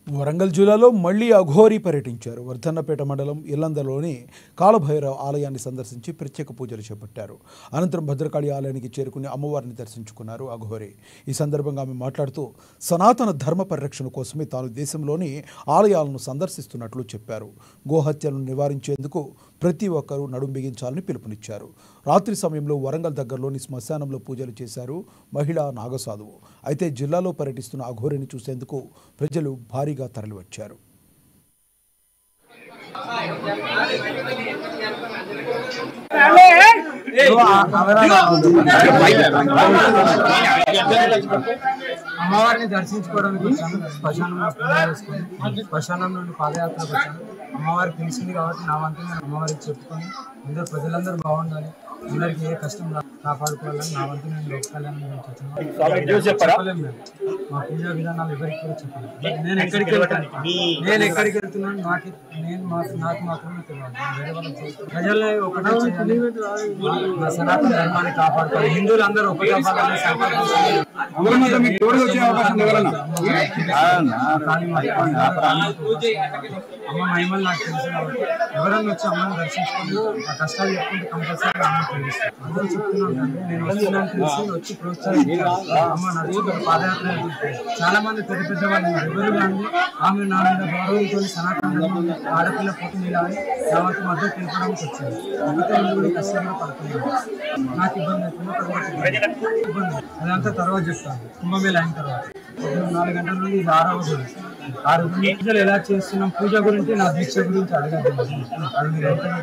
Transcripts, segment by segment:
వరంగల్ జిల్లాలో మళ్లీ అఘోరీ పర్యటించారు. వర్ధన్నపేట మండలం ఇల్లందలోని కాలభైరవ ఆలయాన్ని సందర్శించి ప్రత్యేక పూజలు చేపట్టారు. అనంతరం భద్రకాళి ఆలయానికి చేరుకుని అమ్మవారిని దర్శించుకున్నారు అఘోరీ. ఈ సందర్భంగా ఆమె మాట్లాడుతూ సనాతన ధర్మ పరిరక్షణ కోసమే తాను దేశంలోని ఆలయాలను సందర్శిస్తున్నట్లు చెప్పారు. గోహత్యలను నివారించేందుకు ప్రతి ఒక్కరూ నడుం బిగించాలని పిలుపునిచ్చారు. రాత్రి సమయంలో వరంగల్ దగ్గరలోని శ్మశానంలో పూజలు చేశారు మహిళా నాగసాధువు. అయితే జిల్లాలో పర్యటిస్తున్న అఘోరీని చూసేందుకు ప్రజలు భారీగా తరలివచ్చారు. అమ్మవారిని దర్శించుకోవడానికి వచ్చాను. శ్మశానం నుండి పాదయాత్రకు వచ్చాను. అమ్మవారికి తెలిసింది కాబట్టి నా వంతు నేను అమ్మవారికి చెప్పుకొని అందరూ ప్రజలందరూ బాగుండాలి, అందరికీ ఏ కష్టం కాపాడుకోవాలని నా వంతు నేను లోక కళ్యాణం చెప్పలేము. మా పూజా విధానాలు ఎవరికి కూడా చెప్పాలి. నేను ఎక్కడికి వెళ్తున్నాను నాకు మాత్రమే తెలియాలి. వేరే వాళ్ళకి ప్రజల్ని ఒకటే చేయాలి, మా సనాతన ధర్మాన్ని కాపాడుకోవాలి, హిందువులు అందరూ ఒకటి అవ్వాలని సంకల్పించాలి. అమ్మ మహిమలు నాకు తెలుసు కాబట్టి ఎవరన్నా వచ్చి అమ్మని దర్శించుకుంటూ ఆ కష్టాలు చెప్పుకుంటూ కంపల్సరీ అమ్మ తెలుస్తాను. అందరూ చెప్తున్నాను, నేను వస్తున్నాను తెలిసి వచ్చి ప్రోత్సహించాలి. అమ్మ నడుచుకుంటూ పాదయాత్ర చాలా మంది పెద్ద పెద్ద వాళ్ళు ఎవరు కానీ ఆమె నా మీద గౌరవంతో సనాతన ఆడపిల్ల పుట్టిందని తర్వాత మధ్య తెలపడానికి వచ్చాను. మిగతా కూడా కష్టంగా పడుతున్నాను. నాకు ఇబ్బంది అవుతుంది, ఇబ్బంది అదంతా తర్వాత చెప్తాను. కుంభమేళ అయిన తర్వాత 4 గంటల నుండి ఇది 6వ రోజు. 6 పూజలు ఎలా చేస్తున్నాం, పూజ గురించి నా దీక్ష గురించి అడగదు. అది మీరు చెప్తాను,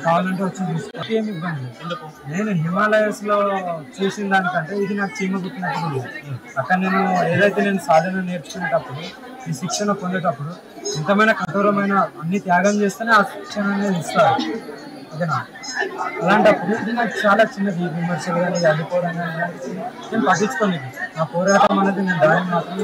కావాలంటే వచ్చి ఏమి ఇబ్బంది. నేను హిమాలయస్ లో చూసిన దానికంటే ఇది నాకు చీమ పుట్టినప్పుడు. అక్కడ నేను ఏదైతే నేను సాధన నేర్చుకునేటప్పుడు, ఈ శిక్షణ పొందేటప్పుడు ఎంతమైన కఠోరమైన అన్ని త్యాగం చేస్తేనే ఆ శిక్షణ అనేది ఇస్తారు. అదేనా, అలాంటప్పుడు ఇది నాకు చాలా చిన్నది. విమర్శలు కానీ అడ్డుకోవడం కానీ నేను పట్టించుకోలేదు. నా పోరాటం అనేది నేను దాన్ని మాత్రమే